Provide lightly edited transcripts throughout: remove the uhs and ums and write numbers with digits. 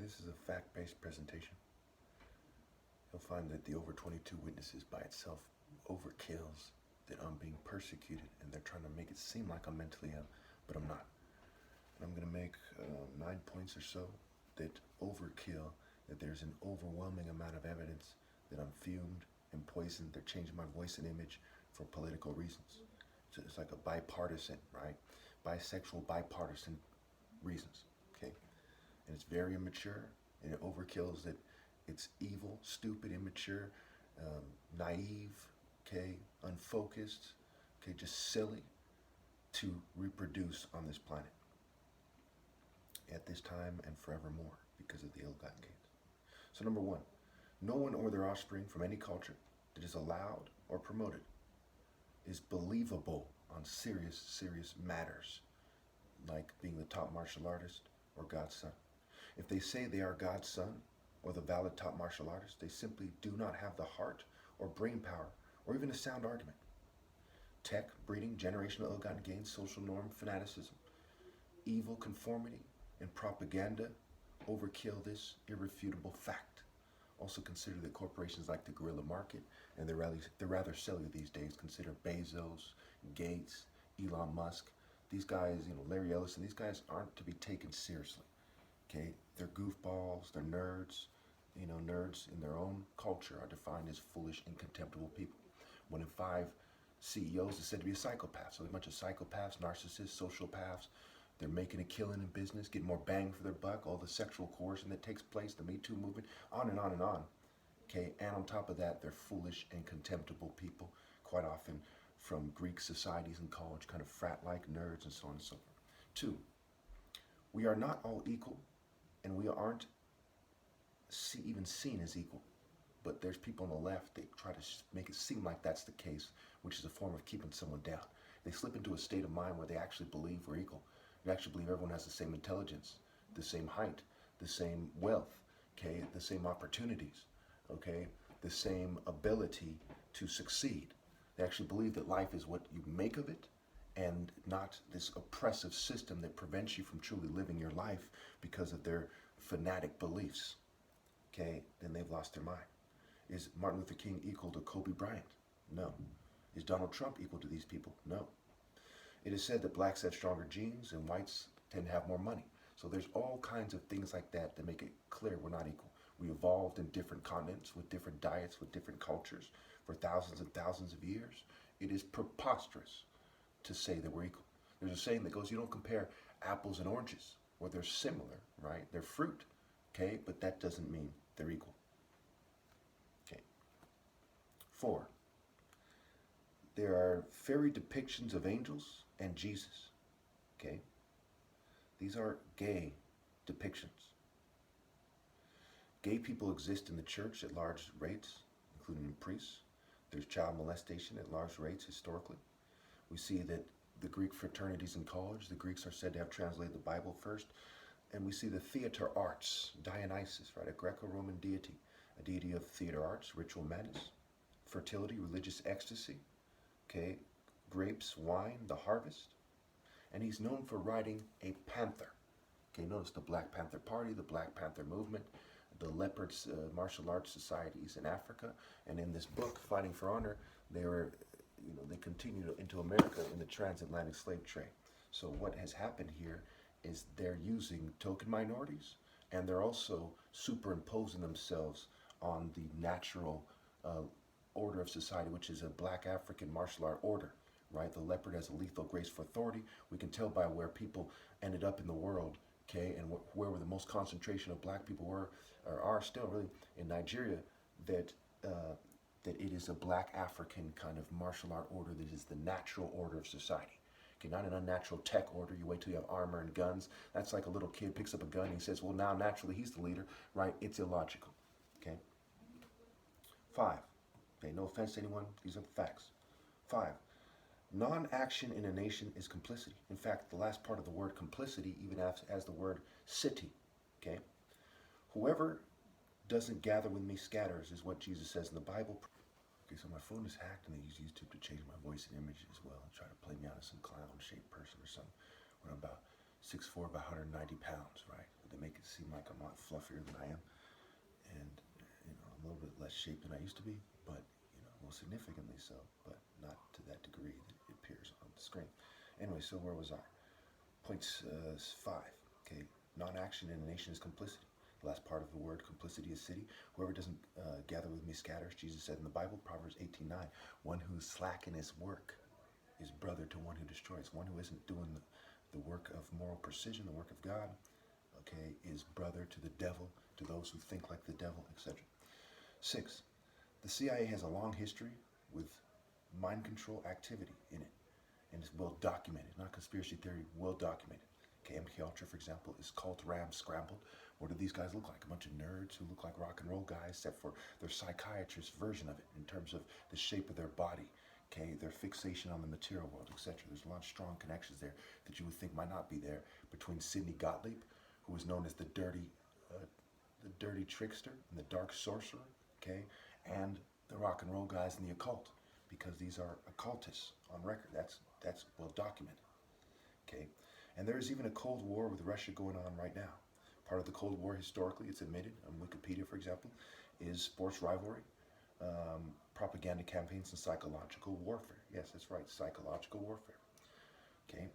This is a fact-based presentation. You'll find that the over 22 witnesses by itself overkills that I'm being persecuted, and they're trying to make it seem like I'm mentally ill, but I'm not. And I'm going to make 9 points or so that overkill that there's an overwhelming amount of evidence that I'm fumed and poisoned. They're changing my voice and image for political reasons. So it's like a bipartisan, right? Bisexual bipartisan reasons, okay? And it's very immature, and it overkills that it's evil, stupid, immature, naive, okay, unfocused, okay, just silly to reproduce on this planet at this time and forevermore because of the ill-gotten gains. So number one, no one or their offspring from any culture that is allowed or promoted is believable on serious matters, like being the top martial artist or God's son. If they say they are God's son or the valid top martial artist, they simply do not have the heart or brain power or even a sound argument. Tech, breeding, generational ill-gotten gains, social norm, fanaticism, evil conformity, and propaganda overkill this irrefutable fact. Also consider that corporations like the guerrilla market, and they're rather silly these days. Consider Bezos, Gates, Elon Musk. These guys, Larry Ellison, these guys aren't to be taken seriously. Okay, they're goofballs, they're nerds. Nerds in their own culture are defined as foolish and contemptible people. 1 in 5 CEOs is said to be a psychopath. So they're a bunch of psychopaths, narcissists, sociopaths. They're making a killing in business, getting more bang for their buck, all the sexual coercion that takes place, the Me Too movement, on and on and on. Okay, and on top of that, they're foolish and contemptible people, quite often from Greek societies and college, kind of frat-like nerds and so on and so forth. 2, we are not all equal, and we aren't even seen as equal. But there's people on the left, they try to make it seem like that's the case, which is a form of keeping someone down. They slip into a state of mind where they actually believe we're equal. They actually believe everyone has the same intelligence, the same height, the same wealth, okay, the same opportunities, okay, the same ability to succeed. They actually believe that life is what you make of it and not this oppressive system that prevents you from truly living your life because of their fanatic beliefs. Okay, then they've lost their mind. Is Martin Luther King equal to Kobe Bryant? No. Is Donald Trump equal to these people? No. It is said that blacks have stronger genes and whites tend to have more money. So there's all kinds of things like that that make it clear we're not equal. We evolved in different continents with different diets, with different cultures for thousands and thousands of years. It is preposterous to say that we're equal. There's a saying that goes, you don't compare apples and oranges. Well, they're similar, right? They're fruit, okay? But that doesn't mean they're equal. Okay. 4, there are fairy depictions of angels and Jesus, okay? These are gay depictions. Gay people exist in the church at large rates, including priests. There's child molestation at large rates historically. We see that the Greek fraternities in college, the Greeks are said to have translated the Bible first. And we see the theater arts, Dionysus, right, a Greco-Roman deity, a deity of theater arts, ritual madness, fertility, religious ecstasy, okay, grapes, wine, the harvest. And he's known for riding a panther. Okay, notice the Black Panther Party, the Black Panther movement, the leopards martial arts societies in Africa. And in this book, Fighting for Honor, they continued into America in the transatlantic slave trade. So what has happened here is they're using token minorities, and they're also superimposing themselves on the natural order of society, which is a black African martial art order, right? The leopard has a lethal grace for authority. We can tell by where people ended up in the world, okay, and where the most concentration of black people were, or are still really in Nigeria, that it is a black African kind of martial art order that is the natural order of society. Okay, not an unnatural tech order. You wait till you have armor and guns. That's like a little kid picks up a gun and he says, well, now naturally he's the leader, right? It's illogical, okay? 5, okay, no offense to anyone, these are the facts. 5, non-action in a nation is complicity. In fact, the last part of the word complicity even has the word city, okay? Whoever doesn't gather with me scatters is what Jesus says in the Bible. Okay, so my phone is hacked and they use YouTube to change my voice and image as well and try to play me out as some clown-shaped person or something when I'm about 6'4", about 190 pounds, right? to make it seem like I'm a lot fluffier than I am, and I'm a little bit less shaped than I used to be, but well, significantly so, but not to that degree that it appears on the screen. Anyway, so where was I? Point 5. Okay, non-action in a nation is complicity. The last part of the word complicity is city. Whoever doesn't gather with me scatters. Jesus said in the Bible, Proverbs 18:9. One who's slack in his work is brother to one who destroys. One who isn't doing the work of moral precision, the work of God, okay, is brother to the devil, to those who think like the devil, etc. 6. The CIA has a long history with mind control activity in it, and it's well documented. Not conspiracy theory, well documented. Okay, MK Ultra, for example, is cult ram scrambled. What do these guys look like? A bunch of nerds who look like rock and roll guys, except for their psychiatrist version of it in terms of the shape of their body, okay, their fixation on the material world, etc. There's a lot of strong connections there that you would think might not be there between Sidney Gottlieb, who was known as the dirty trickster and the dark sorcerer, okay, and the rock and roll guys in the occult, because these are occultists on record. That's well documented, okay. And there is even a Cold War with Russia going on right now. Part of the Cold War, historically, it's admitted on Wikipedia, for example, is sports rivalry, propaganda campaigns, and psychological warfare. Yes, that's right, psychological warfare. Okay.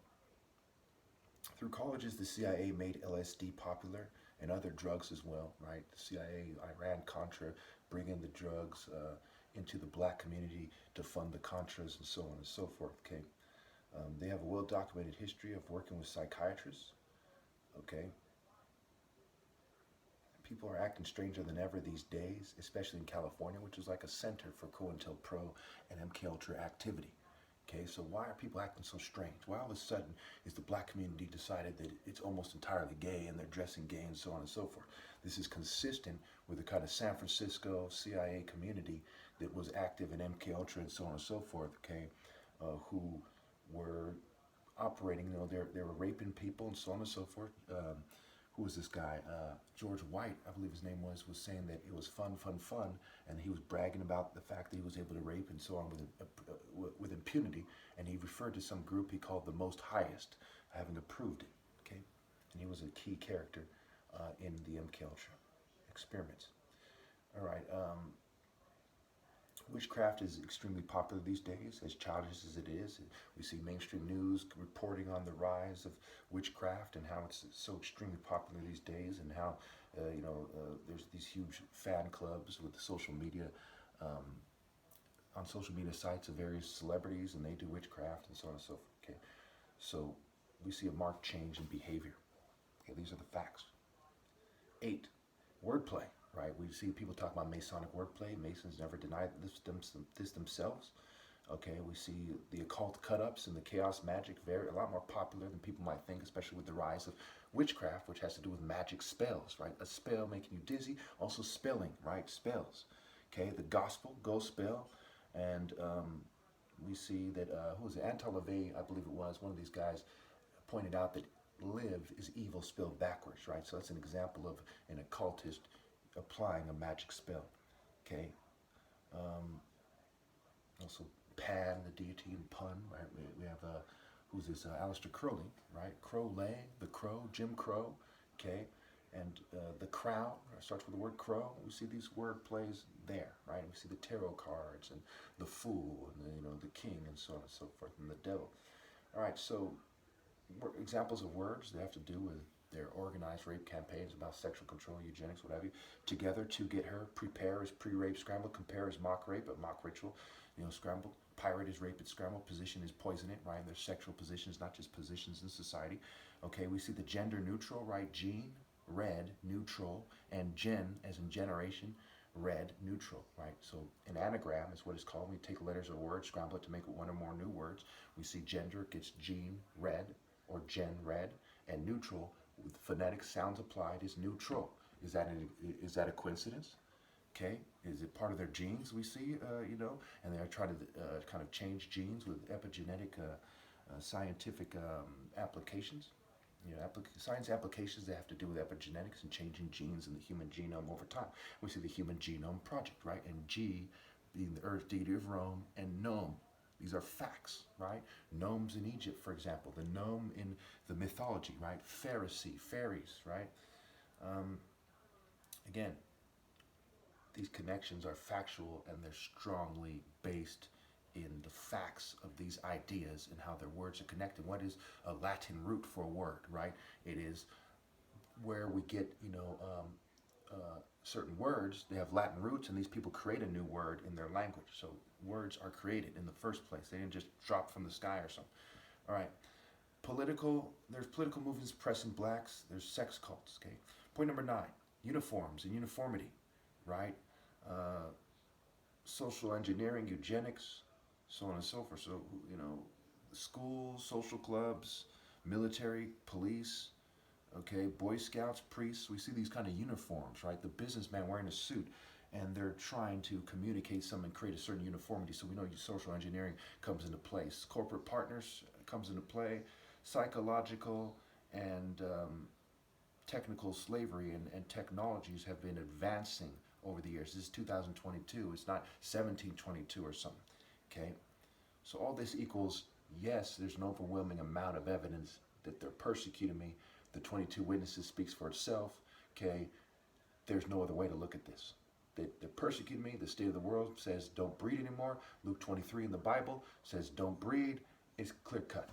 Through colleges, the CIA made LSD popular and other drugs as well, right? The CIA, Iran, Contra, bringing the drugs into the black community to fund the Contras and so on and so forth, okay? They have a well-documented history of working with psychiatrists, okay? People are acting stranger than ever these days, especially in California, which is like a center for COINTELPRO and MKUltra activity. Okay, so why are people acting so strange? Why all of a sudden is the black community decided that it's almost entirely gay and they're dressing gay and so on and so forth? This is consistent with the kind of San Francisco CIA community that was active in MKUltra and so on and so forth, okay, who were operating, they were raping people and so on and so forth. Who was this guy? George White, I believe his name was saying that it was fun, and he was bragging about the fact that he was able to rape and so on with impunity, and he referred to some group he called the Most Highest, having approved it, okay? And he was a key character in the MKUltra experiments. All right, witchcraft is extremely popular these days, as childish as it is. We see mainstream news reporting on the rise of witchcraft and how it's so extremely popular these days, and how there's these huge fan clubs with social media, on social media sites of various celebrities, and they do witchcraft and so on and so forth. Okay, so we see a marked change in behavior. Okay, these are the facts. 8, wordplay. Right, we see people talk about Masonic wordplay. Masons never denied this themselves. Okay, we see the occult cut-ups and the chaos magic a lot more popular than people might think, especially with the rise of witchcraft, which has to do with magic spells, right? A spell making you dizzy, also spelling, right? Spells. Okay, the gospel, go spell, and we see that, who was it? Anton LaVey, I believe it was, one of these guys pointed out that live is evil spelled backwards, right? So that's an example of an occultist applying a magic spell, okay? Also Pan, the deity, and Pun, right? We have, who's this, Aleister Crowley, right? Crowley, the Crow, Jim Crow, okay? And the Crown starts with the word crow. We see these word plays there, right? We see the tarot cards and the Fool and the King and so on and so forth, and the Devil. All right, so examples of words they have to do with their organized rape campaigns about sexual control, eugenics, what have you. Together, to get her. Prepare is pre-rape scramble. Compare is mock rape, but mock ritual, scrambled. Pirate is rape, it's scrambled. Position is poison it, right? There's sexual positions, not just positions in society. Okay, we see the gender neutral, right? Gene, red, neutral, and gen, as in generation, red, neutral, right? So an anagram is what it's called. We take letters of a word, scramble it to make it one or more new words. We see gender gets gene, red, or gen, red, and neutral, with phonetic sounds applied, is neutral. Is that a coincidence? Okay, is it part of their genes? We see, and they're trying to kind of change genes with epigenetic, scientific applications. Science applications that have to do with epigenetics and changing genes in the human genome over time. We see the Human Genome Project, right? And G being the Earth deity of Rome, and Nome. These are facts, right? Gnomes in Egypt, for example. The gnome in the mythology, right? Pharisee, fairies, right? Um, Again, these connections are factual and they're strongly based in the facts of these ideas and how their words are connected. What is a Latin root for a word, right? It is where we get, certain words, they have Latin roots, and these people create a new word in their language. So words are created in the first place. They didn't just drop from the sky or something. All right. There's political movements pressing blacks. There's sex cults, okay? Point number 9, uniforms and uniformity, right? Uh, Social engineering, eugenics, so on and so forth. So, schools, social clubs, military, police, okay, Boy Scouts, priests, we see these kind of uniforms, right? The businessman wearing a suit, and they're trying to communicate something and create a certain uniformity. So we know social engineering comes into place. Corporate partners comes into play. Psychological and technical slavery and technologies have been advancing over the years. This is 2022. It's not 1722 or something, okay? So all this equals, yes, there's an overwhelming amount of evidence that they're persecuting me. The 22 witnesses speaks for itself, okay? There's no other way to look at this. They persecute me. The state of the world says don't breed anymore. Luke 23 in the Bible says don't breed. It's clear cut.